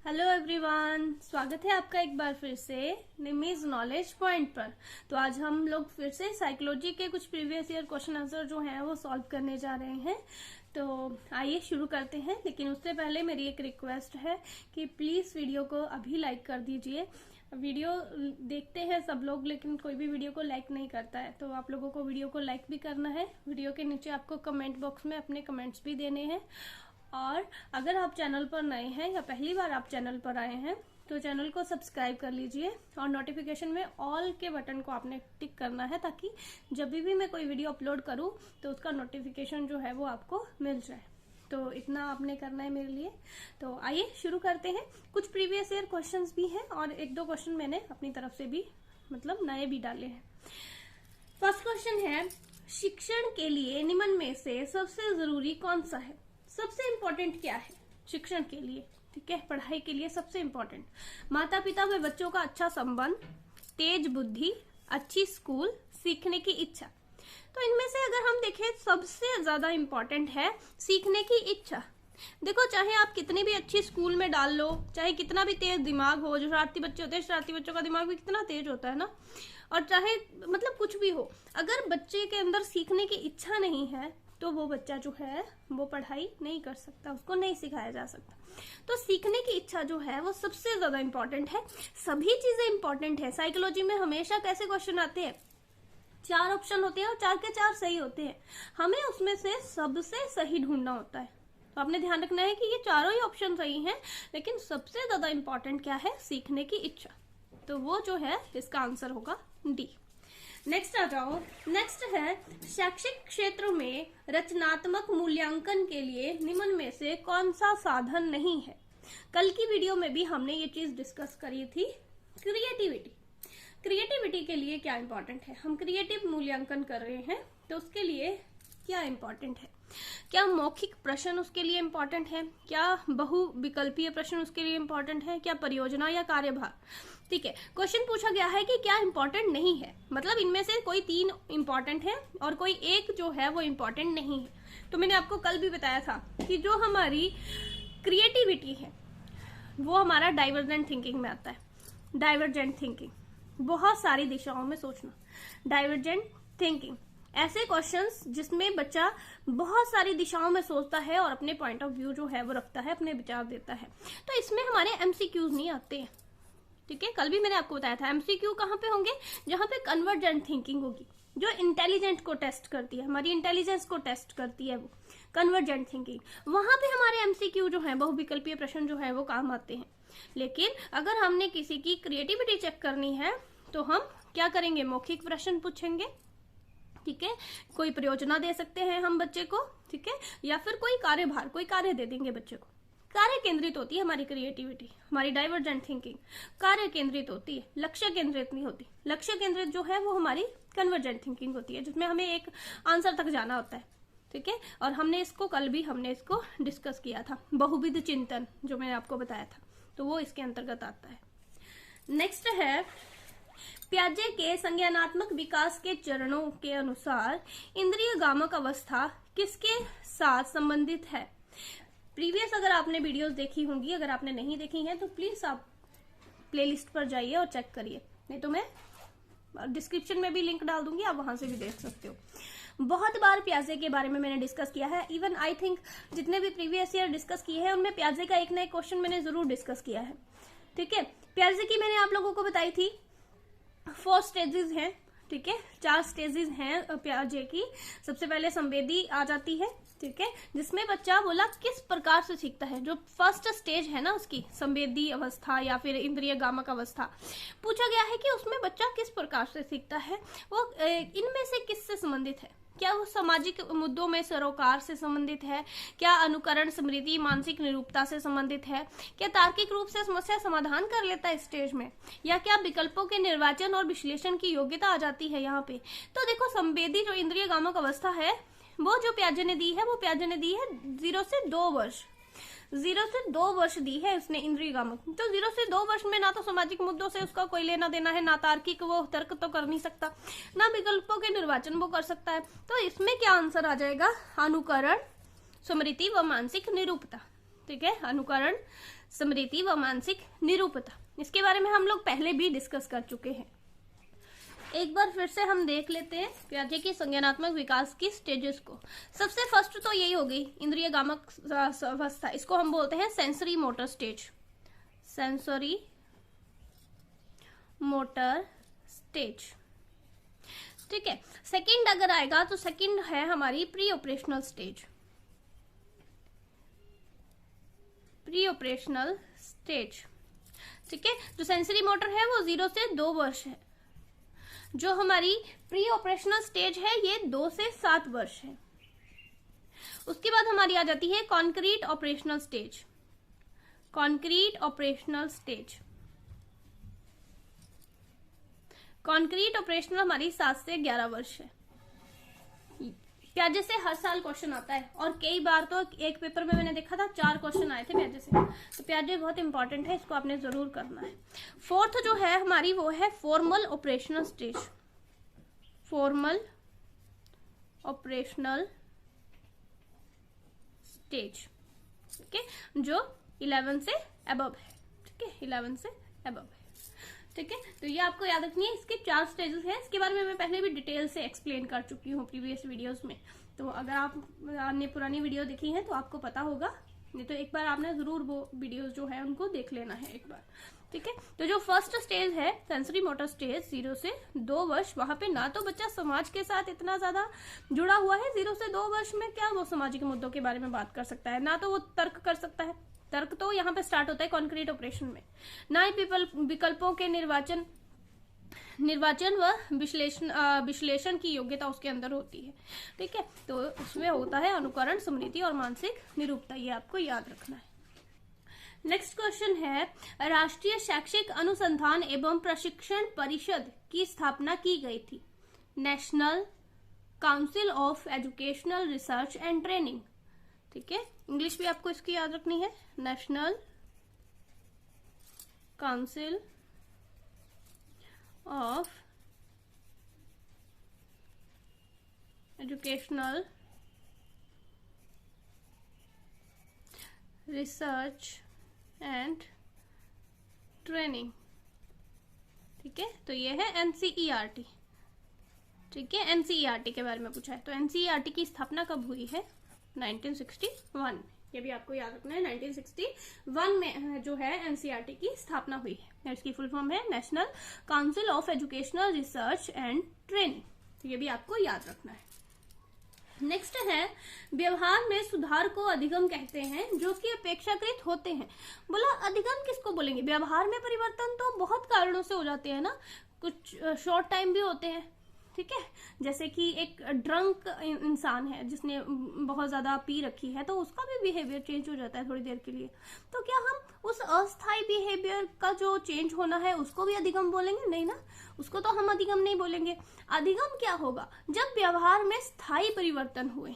Hello everyone, स्वागत है आपका एक बार फिर से निमीज नॉलेज पॉइंट पर। तो आज हम लोग फिर से साइकोलॉजी के कुछ प्रीवियस ईयर क्वेश्चन आंसर जो हैं वो सॉल्व करने जा रहे हैं। तो आइए शुरू करते हैं, लेकिन उससे पहले मेरी एक रिक्वेस्ट है कि प्लीज वीडियो को अभी लाइक कर दीजिए। वीडियो देखते हैं सब लोग, लेकिन कोई भी वीडियो को लाइक नहीं करता है, तो आप लोगों को वीडियो को लाइक भी करना है। वीडियो के नीचे आपको कमेंट बॉक्स में अपने कमेंट्स भी देने हैं। और अगर आप चैनल पर नए हैं या पहली बार आप चैनल पर आए हैं तो चैनल को सब्सक्राइब कर लीजिए और नोटिफिकेशन में ऑल के बटन को आपने टिक करना है, ताकि जब भी मैं कोई वीडियो अपलोड करूं तो उसका नोटिफिकेशन जो है वो आपको मिल जाए। तो इतना आपने करना है मेरे लिए। तो आइए शुरू करते हैं। कुछ प्रीवियस ईयर क्वेश्चंस भी हैं और एक दो क्वेश्चन मैंने अपनी तरफ से भी मतलब नए भी डाले हैं। फर्स्ट क्वेश्चन है, शिक्षण के लिए निम्न में से सबसे जरूरी कौन सा है? सबसे इम्पोर्टेंट क्या है शिक्षण के लिए? ठीक है, पढ़ाई के लिए सबसे इम्पोर्टेंट माता पिता व बच्चों का अच्छा संबंध, तेज बुद्धि, अच्छी स्कूल, सीखने की इच्छा। तो इनमें से अगर हम देखें सबसे ज्यादा इम्पोर्टेंट है सीखने की इच्छा। देखो, चाहे आप कितनी भी अच्छी स्कूल में डाल लो, चाहे कितना भी तेज दिमाग हो, जो शरारती बच्चे होते हैं शरारती बच्चों का दिमाग भी कितना तेज होता है ना, और चाहे मतलब कुछ भी हो, अगर बच्चे के अंदर सीखने की इच्छा नहीं है तो वो बच्चा जो है वो पढ़ाई नहीं कर सकता, उसको नहीं सिखाया जा सकता। तो सीखने की इच्छा जो है वो सबसे ज्यादा इंपॉर्टेंट है। सभी चीजें इंपॉर्टेंट है। साइकोलॉजी में हमेशा कैसे क्वेश्चन आते हैं, 4 ऑप्शन होते हैं और 4 के 4 सही होते हैं, हमें उसमें से सबसे सही ढूंढना होता है। तो आपने ध्यान रखना है कि ये चारों ही ऑप्शन सही हैं, लेकिन सबसे ज्यादा इंपॉर्टेंट क्या है? सीखने की इच्छा। तो वो जो है इसका आंसर होगा डी। नेक्स्ट आ जाओ। नेक्स्ट है, शैक्षिक क्षेत्र में रचनात्मक मूल्यांकन के लिए निम्न में से कौन सा साधन नहीं है? कल की वीडियो में भी हमने ये चीज डिस्कस करी थी, क्रिएटिविटी। क्रिएटिविटी के लिए क्या इंपॉर्टेंट है? हम क्रिएटिव मूल्यांकन कर रहे हैं, तो उसके लिए क्या इंपॉर्टेंट है? क्या मौखिक प्रश्न उसके लिए इंपॉर्टेंट है? क्या बहुविकल्पीय प्रश्न उसके लिए इंपॉर्टेंट है? क्या परियोजना या कार्यभार? ठीक है, क्वेश्चन पूछा गया है कि क्या इंपॉर्टेंट नहीं है, मतलब इनमें से कोई 3 इंपॉर्टेंट है और कोई एक जो है वो इंपॉर्टेंट नहीं है। तो मैंने आपको कल भी बताया था कि जो हमारी क्रिएटिविटी है वो हमारा डाइवर्जेंट थिंकिंग में आता है। डाइवर्जेंट थिंकिंग, बहुत सारी दिशाओं में सोचना। डाइवर्जेंट थिंकिंग ऐसे क्वेश्चंस जिसमें बच्चा बहुत सारी दिशाओं में सोचता है और अपने पॉइंट ऑफ व्यू जो है वो रखता है, अपने विचार देता है। तो इसमें हमारे एमसीक्यूज नहीं आते हैं। ठीक है, कल भी मैंने आपको बताया था एमसीक्यू कहाँ पे होंगे? जहां पे कन्वर्जेंट थिंकिंग होगी, जो इंटेलिजेंट को टेस्ट करती है, हमारी इंटेलिजेंस को टेस्ट करती है, वो कन्वर्जेंट थिंकिंग। वहां पे हमारे एमसीक्यू जो है, बहुविकल्पीय प्रश्न जो है वो काम आते हैं। लेकिन अगर हमने किसी की क्रिएटिविटी चेक करनी है तो हम क्या करेंगे? मौखिक प्रश्न पूछेंगे। ठीक है, कोई परियोजना दे सकते हैं हम बच्चे को, ठीक है, या फिर कोई कार्यभार, कोई कार्य दे देंगे बच्चे को। कार्य केंद्रित होती है हमारी क्रिएटिविटी। हमारी डाइवर्जेंट थिंकिंग कार्य केंद्रित होती है, लक्ष्य केंद्रित नहीं होती। लक्ष्य केंद्रित जो है वो हमारी कन्वर्जेंट थिंकिंग होती है, जिसमें हमें एक आंसर तक जाना होता है। ठीक है, और हमने इसको डिस्कस किया था, बहुविध चिंतन जो मैंने आपको बताया था, तो वो इसके अंतर्गत आता है। नेक्स्ट है, प्याजे के संज्ञानात्मक विकास के चरणों के अनुसार इंद्रिय गामक अवस्था किसके साथ संबंधित है? प्रीवियस अगर आपने वीडियोस देखी होंगी, अगर आपने नहीं देखी हैं तो प्लीज आप प्लेलिस्ट पर जाइए और चेक करिए, नहीं तो मैं डिस्क्रिप्शन में भी लिंक डाल दूंगी, आप वहां से भी देख सकते हो। बहुत बार प्याजे के बारे में मैंने डिस्कस किया है। इवन आई थिंक जितने भी प्रीवियस ईयर डिस्कस किए हैं उनमें प्याजे का एक ना एक क्वेश्चन मैंने जरूर डिस्कस किया है। ठीक है, प्याजे की मैंने आप लोगों को बताई थी 4 स्टेजेस हैं। ठीक है, 4 स्टेजेस हैं प्याजे की। सबसे पहले संवेदी आ जाती है, ठीक है, जिसमें बच्चा बोला किस प्रकार से सीखता है। जो फर्स्ट स्टेज है ना उसकी, संवेदी अवस्था या फिर इंद्रिय गामक अवस्था, पूछा गया है कि उसमें बच्चा किस प्रकार से सीखता है, वो इनमें से किससे संबंधित है? क्या वो सामाजिक मुद्दों में सरोकार से संबंधित है? क्या अनुकरण, स्मृति, मानसिक निरूपता से संबंधित है? क्या तार्किक रूप से समस्या समाधान कर लेता है स्टेज में? या क्या विकल्पों के निर्वाचन और विश्लेषण की योग्यता आ जाती है यहाँ पे? तो देखो, संवेदी जो इंद्रिय गामक अवस्था है वो जो प्याजे ने दी है, वो प्याजे ने दी है 0 से 2 वर्ष। 0 से 2 वर्ष दी है उसने इंद्रिय गामक। तो 0 से 2 वर्ष में ना तो सामाजिक मुद्दों से उसका कोई लेना देना है, ना तार्किक वो तर्क तो कर नहीं सकता, ना विकल्पों के निर्वाचन वो कर सकता है। तो इसमें क्या आंसर आ जाएगा? अनुकरण, स्मृति व मानसिक निरूपता। ठीक है, अनुकरण, स्मृति व मानसिक निरूपता। इसके बारे में हम लोग पहले भी डिस्कस कर चुके हैं। एक बार फिर से हम देख लेते हैं पियाजे की संज्ञानात्मक विकास की स्टेजेस को। सबसे फर्स्ट तो यही हो गई इंद्रिय गामक अवस्था, इसको हम बोलते हैं sensory motor stage, sensory motor stage. ठीक है, सेकंड अगर आएगा तो सेकंड है हमारी pre operational stage, pre operational stage. ठीक है, जो सेंसरी मोटर है वो 0 से 2 वर्ष है। जो हमारी प्री ऑपरेशनल स्टेज है ये 2 से 7 वर्ष है। उसके बाद हमारी आ जाती है concrete operational stage, concrete operational stage. Concrete operational हमारी 7 से 11 वर्ष है। पियाजे से हर साल क्वेश्चन आता है और कई बार तो एक पेपर में मैंने देखा था 4 क्वेश्चन आए थे पियाजे से। तो पियाजे बहुत इंपॉर्टेंट है, इसको आपने जरूर करना है। फोर्थ जो है हमारी वो है formal operational stage, formal operational stage. ठीक है, जो 11 से अबव है। ठीक है, 11 से अबव है। ठीक है, तो ये आपको याद रखनी है। इसके 4 स्टेजेस हैं, इसके बारे में मैं पहले भी डिटेल से एक्सप्लेन कर चुकी हूँ प्रीवियस वीडियोस में। तो अगर आपने पुरानी वीडियो देखी है तो आपको पता होगा, नहीं तो एक बार आपने जरूर वो वीडियोस जो है उनको देख लेना है एक बार। ठीक है, तो जो फर्स्ट स्टेज है सेंसरी मोटर स्टेज 0 से 2 वर्ष, वहां पे ना तो बच्चा समाज के साथ इतना ज्यादा जुड़ा हुआ है। 0 से 2 वर्ष में क्या वो सामाजिक मुद्दों के बारे में बात कर सकता है, ना तो वो तर्क कर सकता है। तर्क तो यहाँ पे स्टार्ट होता है कॉन्क्रीट ऑपरेशन में। ना ही विकल्पों के निर्वाचन व विश्लेषण की योग्यता उसके अंदर होती है। ठीक है, तो उसमें होता है अनुकरण, स्मृति और मानसिक निरूपता। ये आपको याद रखना है। नेक्स्ट क्वेश्चन है, राष्ट्रीय शैक्षिक अनुसंधान एवं प्रशिक्षण परिषद की स्थापना की गई थी। National council of educational research and training. ठीक है, इंग्लिश भी आपको इसकी याद रखनी है, national council of educational research and training. ठीक है, तो ये है एनसीईआरटी। ठीक है, एनसीईआरटी के बारे में पूछा है। तो एनसीईआरटी की स्थापना कब हुई है? 1961। ये भी आपको याद रखना है, 1961 में जो है एनसीईआरटी की स्थापना हुई है। इसकी फुल फॉर्म है national council of educational research and training. तो ये भी आपको याद रखना है। नेक्स्ट है, व्यवहार में सुधार को अधिगम कहते हैं जो कि अपेक्षाकृत होते हैं। बोला अधिगम किसको बोलेंगे? व्यवहार में परिवर्तन तो बहुत कारणों से हो जाते हैं ना, कुछ शॉर्ट टाइम भी होते हैं। ठीक है, जैसे कि एक ड्रंक इंसान है जिसने बहुत ज्यादा पी रखी है, तो उसका भी बिहेवियर चेंज हो जाता है थोड़ी देर के लिए। तो क्या हम उस अस्थायी बिहेवियर का जो चेंज होना है उसको भी अधिगम बोलेंगे? नहीं ना, उसको तो हम अधिगम नहीं बोलेंगे। अधिगम क्या होगा? जब व्यवहार में स्थायी परिवर्तन हुए।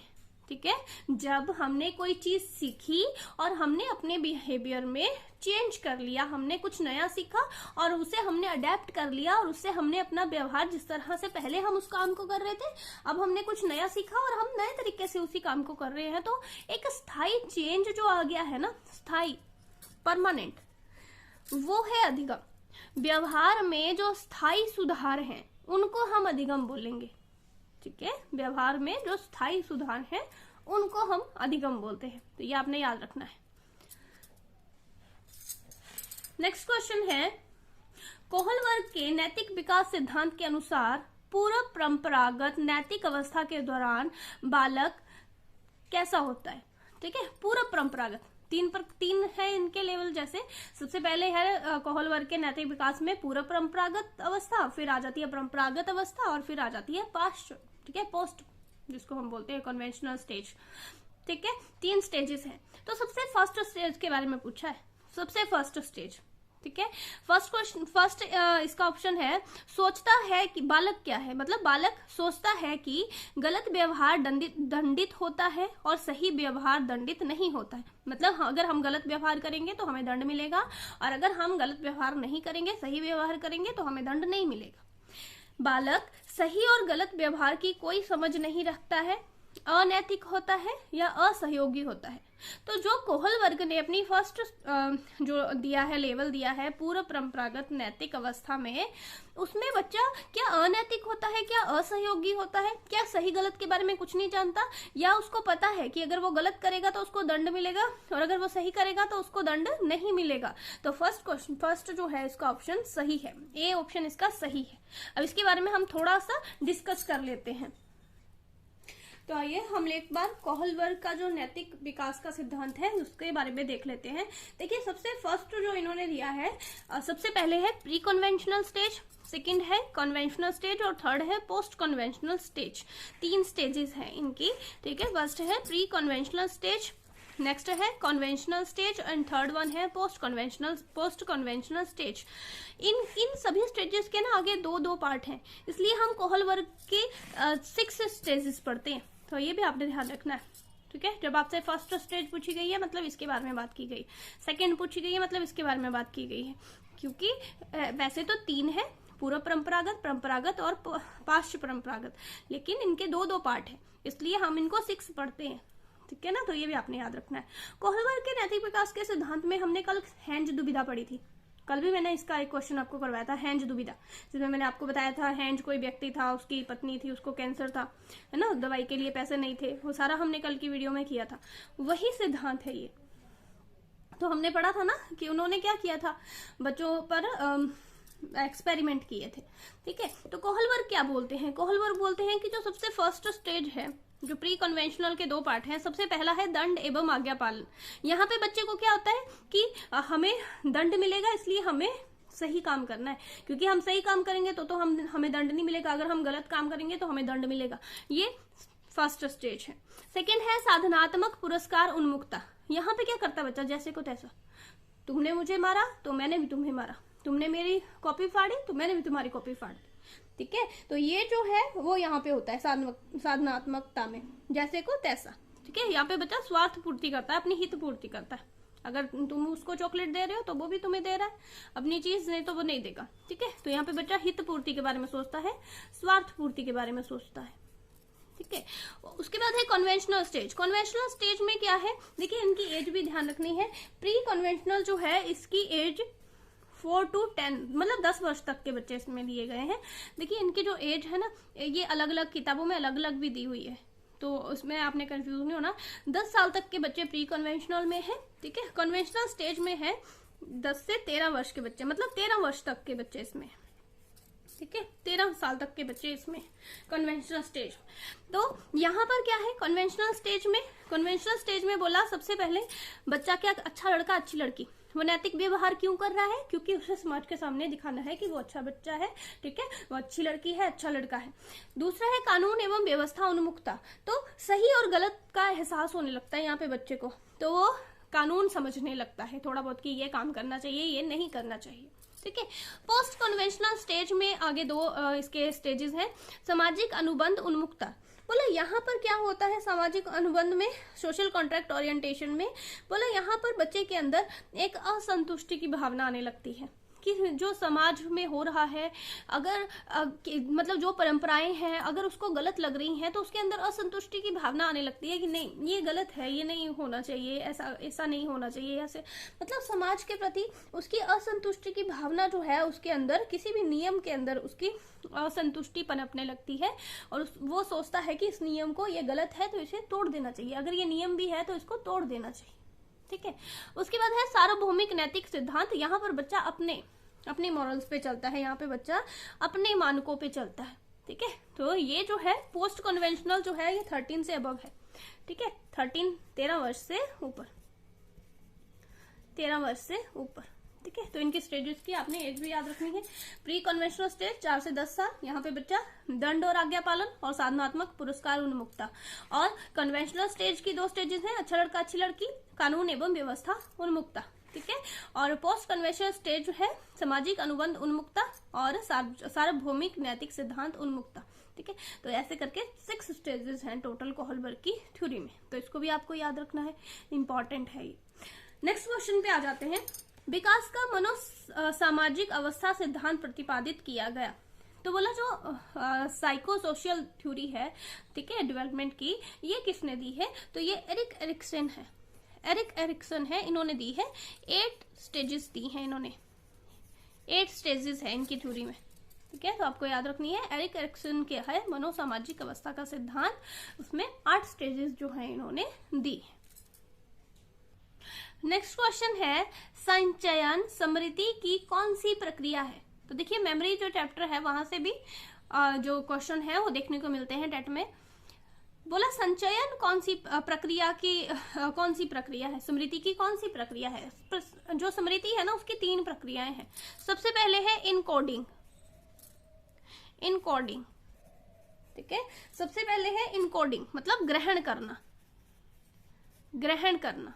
ठीक है, जब हमने कोई चीज सीखी और हमने अपने बिहेवियर में चेंज कर लिया, हमने कुछ नया सीखा और उसे हमने अडेप्ट कर लिया और उससे हमने अपना व्यवहार, जिस तरह से पहले हम उस काम को कर रहे थे, अब हमने कुछ नया सीखा और हम नए तरीके से उसी काम को कर रहे हैं। तो एक स्थायी चेंज जो आ गया है ना, स्थायी, परमानेंट, वो है अधिगम। व्यवहार में जो स्थायी सुधार हैं उनको हम अधिगम बोलेंगे। ठीक है, व्यवहार में जो स्थायी सुधार है उनको हम अधिगम बोलते हैं। तो ये आपने याद रखना है। नेक्स्ट क्वेश्चन है, कोहलवर्ग के नैतिक विकास सिद्धांत के अनुसार पूर्व परंपरागत नैतिक अवस्था के दौरान बालक कैसा होता है? ठीक है, पूर्व परंपरागत, 3 है इनके लेवल। जैसे सबसे पहले है कोहलवर्ग के नैतिक विकास में पूर्व परंपरागत अवस्था, फिर आ जाती है परंपरागत अवस्था और फिर आ जाती है पास्ट, ठीक है, पोस्ट, जिसको हम बोलते हैं कन्वेंशनल स्टेज। ठीक है, 3 स्टेजेस हैं। तो सबसे फर्स्ट स्टेज के बारे में पूछा है, सबसे फर्स्ट स्टेज। ठीक है, फर्स्ट इसका ऑप्शन है, सोचता है कि बालक क्या है, मतलब बालक सोचता है कि गलत व्यवहार दंडित होता है और सही व्यवहार दंडित नहीं होता है। मतलब अगर हम गलत व्यवहार करेंगे तो हमें दंड मिलेगा और अगर हम गलत व्यवहार नहीं करेंगे, सही व्यवहार करेंगे तो हमें दंड नहीं मिलेगा। बालक सही और गलत व्यवहार की कोई समझ नहीं रखता है, अनैतिक होता है या असहयोगी होता है। तो जो कोहल वर्ग ने अपनी फर्स्ट जो दिया है, लेवल दिया है पूर्व परंपरागत नैतिक अवस्था में, उसमें बच्चा क्या अनैतिक होता है, क्या असहयोगी होता है, क्या सही गलत के बारे में कुछ नहीं जानता, या उसको पता है कि अगर वो गलत करेगा तो उसको दंड मिलेगा और अगर वो सही करेगा तो उसको दंड नहीं मिलेगा। तो फर्स्ट जो है इसका ऑप्शन सही है, ए ऑप्शन इसका सही है। अब इसके बारे में हम थोड़ा सा डिस्कस कर लेते हैं। तो आइए हम एक बार कोहल वर्ग का जो नैतिक विकास का सिद्धांत है उसके बारे में देख लेते हैं। देखिए, सबसे फर्स्ट जो इन्होंने दिया है, सबसे पहले है प्री कन्वेंशनल स्टेज, सेकंड है कन्वेंशनल स्टेज और थर्ड है पोस्ट कन्वेंशनल स्टेज। 3 स्टेजेस हैं इनकी, ठीक है। फर्स्ट है प्री कन्वेंशनल स्टेज, नेक्स्ट है conventional stage and third one है पोस्ट कन्वेंशनल स्टेज। इन सभी स्टेजेस के ना आगे 2 पार्ट हैं, इसलिए हम कोहल वर्ग के 6 स्टेजेस पढ़ते हैं। तो ये भी आपने ध्यान रखना है, ठीक है। जब आपसे फर्स्ट स्टेज पूछी गई है मतलब इसके बारे में बात की गई, सेकंड पूछी गई है मतलब इसके बारे में बात की गई है, क्योंकि वैसे तो 3 है, पूर्व परंपरागत, परंपरागत और पाश्च परंपरागत, लेकिन इनके 2 पार्ट है, इसलिए हम इनको 6 पढ़ते हैं, ठीक है ना। तो ये भी आपने याद रखना है। कोहल वर्ग के नैतिक विकास के सिद्धांत में हमने कल हेंज दुविधा पढ़ी थी, कल भी मैंने इसका एक क्वेश्चन आपको करवाया था, हेंज दुविधा, जिसमें मैंने आपको बताया था हेंज कोई व्यक्ति था, उसकी पत्नी थी, उसको कैंसर था, है ना, दवाई के लिए पैसे नहीं थे, वो सारा हमने कल की वीडियो में किया था, वही सिद्धांत है ये। तो हमने पढ़ा था ना कि उन्होंने क्या किया था, बच्चों पर एक्सपेरिमेंट किए थे, ठीक है। तो कोहल वर्ग क्या बोलते हैं, कोहल वर्ग बोलते हैं कि जो सबसे फर्स्ट स्टेज है, जो प्री कन्वेंशनल के 2 पार्ट हैं, सबसे पहला है दंड एवं आज्ञा पालन। यहाँ पे बच्चे को क्या होता है कि हमें दंड मिलेगा, इसलिए हमें सही काम करना है, क्योंकि हम सही काम करेंगे तो हमें दंड नहीं मिलेगा, अगर हम गलत काम करेंगे तो हमें दंड मिलेगा। ये फर्स्ट स्टेज है। सेकेंड है साधनात्मक पुरस्कार उन्मुक्ता। यहाँ पे क्या करता है बच्चा, जैसे को तैसा, तुमने मुझे मारा तो मैंने भी तुम्हें मारा, तुमने मेरी कॉपी फाड़ी तो मैंने भी तुम्हारी कॉपी फाड़ी, ठीक है। तो ये जो है वो यहाँ पे होता है साधनात्मकता में, जैसे को तैसा, ठीक है। यहाँ पे बच्चा स्वार्थ पूर्ति करता है, अपनी हित पूर्ति करता है। अगर तुम उसको चॉकलेट दे रहे हो तो वो भी तुम्हें दे रहा है, अपनी चीज नहीं तो वो नहीं देगा, ठीक है। तो यहाँ पे बच्चा हित पूर्ति के बारे में सोचता है, स्वार्थ पूर्ति के बारे में सोचता है, ठीक है। उसके बाद है कन्वेंशनल स्टेज। कन्वेंशनल स्टेज में क्या है, देखिए इनकी एज भी ध्यान रखनी है। प्री कन्वेंशनल जो है इसकी एज 4 to 10 मतलब 10 वर्ष तक के बच्चे इसमें दिए गए हैं। देखिए इनकी जो एज है ना, ये अलग अलग किताबों में अलग अलग भी दी हुई है, तो उसमें आपने कंफ्यूज नहीं होना। 10 साल तक के बच्चे प्री कन्वेंशनल में है, ठीक है। कन्वेंशनल स्टेज में है 10 से 13 वर्ष के बच्चे, मतलब 13 वर्ष तक के बच्चे इसमें, ठीक है। 13 साल तक के बच्चे इसमें कन्वेंशनल स्टेज। तो यहाँ पर क्या है कन्वेंशनल स्टेज में बोला सबसे पहले बच्चा क्या, अच्छा लड़का अच्छी लड़की, वो नैतिक व्यवहार क्यों कर रहा है, क्योंकि उसे समाज के सामने दिखाना है कि वो अच्छा बच्चा है, ठीक है, वो अच्छी लड़की है, अच्छा लड़का है। दूसरा है कानून एवं व्यवस्था उन्मुक्ता। तो सही और गलत का एहसास होने लगता है यहाँ पे बच्चे को, तो वो कानून समझने लगता है थोड़ा बहुत कि ये काम करना चाहिए, ये नहीं करना चाहिए, ठीक है। पोस्ट कन्वेंशनल स्टेज में आगे 2 इसके स्टेजेस हैं। सामाजिक अनुबंध उन्मुक्ता। बोला यहाँ पर क्या होता है सामाजिक अनुबंध में, सोशल कॉन्ट्रैक्ट ओरिएंटेशन में, बोला यहाँ पर बच्चे के अंदर एक असंतुष्टि की भावना आने लगती है कि जो समाज में हो रहा है, अगर मतलब जो परंपराएं हैं अगर उसको गलत लग रही हैं तो उसके अंदर असंतुष्टि की भावना आने लगती है कि नहीं ये गलत है, ये नहीं होना चाहिए, ऐसा नहीं होना चाहिए, ऐसे मतलब समाज के प्रति उसकी असंतुष्टि की भावना जो है उसके अंदर, किसी भी नियम के अंदर उसकी असंतुष्टि पनपने लगती है और वो सोचता है कि इस नियम को, ये गलत है तो इसे तोड़ देना चाहिए, अगर ये नियम भी है तो इसको तोड़ देना चाहिए, ठीक है। उसके बाद है सार्वभौमिक नैतिक सिद्धांत। यहाँ पर बच्चा अपने मॉरल्स पे चलता है, यहाँ पे बच्चा अपने मानकों पे चलता है, ठीक है। तो ये जो है पोस्ट कन्वेंशनल जो है ये 13 से अबव है, ठीक है, 13 वर्ष से ऊपर, 13 वर्ष से ऊपर, ठीक है। तो इनके स्टेजेस की आपने एज भी याद रखनी है। प्री कन्वेंशनल स्टेज 4 से 10 साल, यहाँ पे बच्चा दंड और आज्ञा पालन और साधनात्मक पुरस्कार उन्मुक्ता। और कन्वेंशनल स्टेज की 2 स्टेजेस हैं, अच्छा लड़का अच्छी लड़की, कानून एवं व्यवस्था उन्मुक्ता, ठीक है। और पोस्ट कन्वेंशनल स्टेज है सामाजिक अनुबंध उन्मुक्ता और सार्वभौमिक नैतिक सिद्धांत उन्मुक्ता, ठीक है। तो ऐसे करके 6 स्टेजेस हैं टोटल कोहल वर्ग की थ्योरी में, तो इसको भी आपको याद रखना है, इंपॉर्टेंट है ये। नेक्स्ट क्वेश्चन पे आ जाते हैं। विकास का मनो सामाजिक अवस्था सिद्धांत प्रतिपादित किया गया। तो बोला जो साइको सोशल थ्योरी है, ठीक है, डेवलपमेंट की, ये किसने दी है, तो ये एरिक एरिक्सन है। एरिक एरिक्सन है, इन्होंने दी है 8 स्टेजेस दी हैं इन्होंने, 8 स्टेजेस है इनकी थ्योरी में, ठीक है। तो आपको याद रखनी है, एरिक एरिक्सन के है मनोसामाजिक अवस्था का सिद्धांत, उसमें 8 स्टेजेस जो है इन्होंने दी है। नेक्स्ट क्वेश्चन है, संचयन स्मृति की कौन सी प्रक्रिया है? तो देखिए मेमोरी जो चैप्टर है वहां से भी जो क्वेश्चन है वो देखने को मिलते हैं टेट में। बोला संचयन कौन सी प्रक्रिया की कौन सी प्रक्रिया है, स्मृति की कौन सी प्रक्रिया है? जो स्मृति है ना उसकी 3 प्रक्रियाएं हैं। सबसे पहले है इनकोडिंग, इनकोडिंग, ठीक है। सबसे पहले है इनकोडिंग मतलब ग्रहण करना, ग्रहण करना।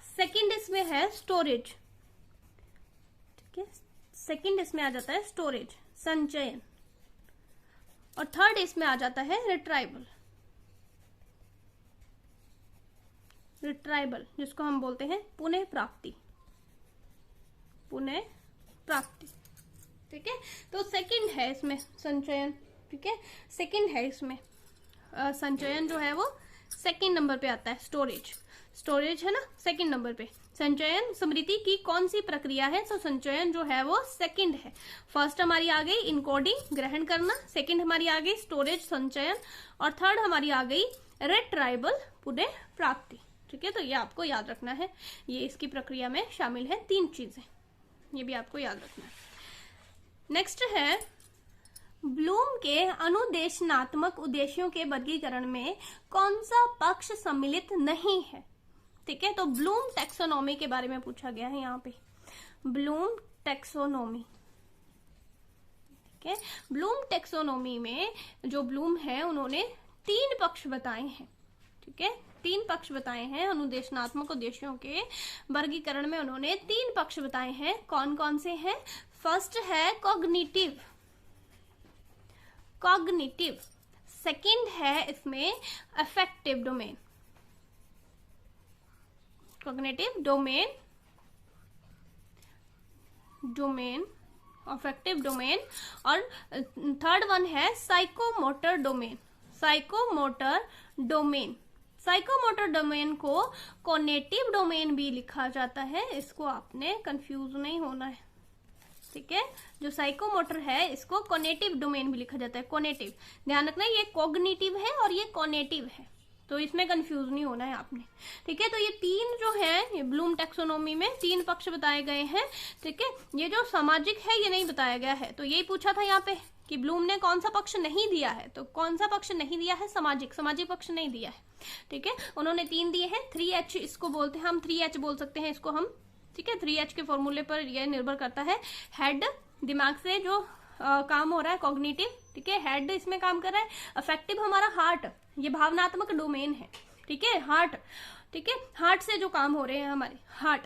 सेकंड इसमें है स्टोरेज, ठीक है, सेकंड इसमें आ जाता है स्टोरेज, संचयन। और थर्ड इसमें आ जाता है रिट्राइवल, रिट्राइवल जिसको हम बोलते हैं पुनः प्राप्ति, पुनः प्राप्ति, ठीक है। तो सेकंड है इसमें संचयन, ठीक है, सेकंड है इसमें संचयन जो है वो सेकंड नंबर पे आता है। स्टोरेज, स्टोरेज है ना सेकंड नंबर पे। संचयन स्मृति की कौन सी प्रक्रिया है? तो संचयन जो है वो सेकंड है। फर्स्ट हमारी आ गई इनकोडिंग ग्रहण करना, सेकंड हमारी आ गई स्टोरेज संचयन, और थर्ड हमारी आ गई रिट्राइवल पुनः प्राप्ति, ठीक है। तो ये आपको याद रखना है, ये इसकी प्रक्रिया में शामिल है 3 चीजें, ये भी आपको याद रखना है। नेक्स्ट है ब्लूम के अनुदेशनात्मक उद्देश्यों के वर्गीकरण में कौन सा पक्ष सम्मिलित नहीं है? ठीक है, तो ब्लूम टैक्सोनॉमी के बारे में पूछा गया है यहाँ पे, ब्लूम टैक्सोनॉमी, ठीक है। ब्लूम टैक्सोनॉमी में जो ब्लूम है उन्होंने 3 पक्ष बताए हैं, ठीक है, 3 पक्ष बताए हैं अनुदेशनात्मक उद्देश्यों के वर्गीकरण में। उन्होंने 3 पक्ष बताए हैं, कौन कौन से हैं? फर्स्ट है कॉग्निटिव, कॉग्निटिव। सेकंड है इसमें affective domain, cognitive domain, domain affective domain, और थर्ड वन है psychomotor domain, psychomotor domain. Psychomotor domain को कॉग्निटिव डोमेन भी लिखा जाता है, इसको आपने कंफ्यूज नहीं होना है, ठीक है। जो साइकोमोटर है इसको कॉग्निटिव डोमेन भी लिखा जाता है, कॉग्निटिव, ध्यान रखना ये कॉग्निटिव है और ये कॉग्निटिव है, तो इसमें कंफ्यूज नहीं होना है आपने, ठीक है। तो ये 3 जो है ये ब्लूम टैक्सोनॉमी में 3 पक्ष बताए गए हैं, ठीक है। ये जो सामाजिक है ये नहीं बताया गया है, तो यही पूछा था यहाँ पे कि ब्लूम ने कौन सा पक्ष नहीं दिया है, तो कौन सा पक्ष नहीं दिया है? सामाजिक, सामाजिक पक्ष नहीं दिया है, ठीक है। उन्होंने 3 दिए हैं, 3H इसको बोलते हैं हम, 3H बोल सकते हैं इसको हम, ठीक है। 3H के फॉर्मूले पर यह निर्भर करता है, हेड दिमाग से जो काम हो रहा है कॉग्निटिव, ठीक है, हेड इसमें काम कर रहा है। अफेक्टिव हमारा हार्ट, ये भावनात्मक डोमेन है, ठीक है, हार्ट, ठीक है, हार्ट से जो काम हो रहे हैं हमारे, हार्ट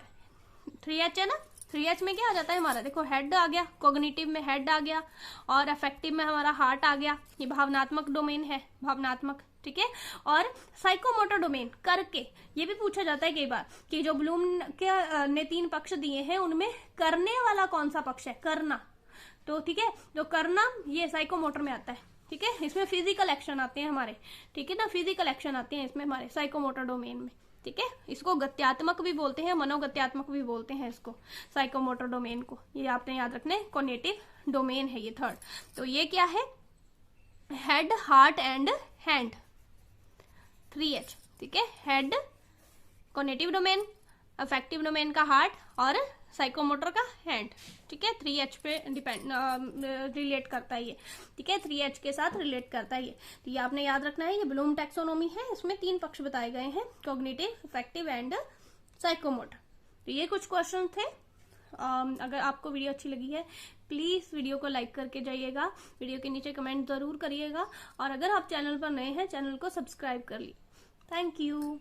3H है ना, 3H में क्या आ जाता है हमारा, देखो हेड आ गया, कॉग्निटिव में हेड आ गया, और अफेक्टिव में हमारा हार्ट आ गया, ये भावनात्मक डोमेन है, भावनात्मक, ठीक है। और साइकोमोटर डोमेन करके, ये भी पूछा जाता है कई बार कि जो ब्लूम के ने 3 पक्ष दिए हैं उनमें करने वाला कौन सा पक्ष है? करना, तो ठीक है, जो करना ये साइकोमोटर में आता है, ठीक है। इसमें फिजिकल एक्शन आते हैं हमारे, ठीक है ना, फिजिकल एक्शन आते हैं इसमें हमारे साइकोमोटर डोमेन में, ठीक है। इसको गत्यात्मक भी बोलते हैं, मनोगत्यात्मक भी बोलते हैं इसको, साइकोमोटर डोमेन को, ये आपने याद रखना है, कॉग्निटिव डोमेन है ये थर्ड। तो ये क्या है? Head, heart and hand, 3H, ठीक है, head, cognitive domain, affective domain का हार्ट और साइकोमोटर का हैंड, ठीक है। 3H पे डिपेंड रिलेट करता है ये, ठीक है, 3H के साथ रिलेट करता है ये, तो ये आपने याद रखना है। ये ब्लूम टैक्सोनॉमी है, इसमें 3 पक्ष बताए गए हैं, कॉग्निटिव, अफेक्टिव एंड साइकोमोटर। तो ये कुछ क्वेश्चन थे। अगर आपको वीडियो अच्छी लगी है प्लीज वीडियो को लाइक करके जाइएगा, वीडियो के नीचे कमेंट जरूर करिएगा, और अगर आप चैनल पर नए हैं चैनल को सब्सक्राइब कर लीजिए। Thank you.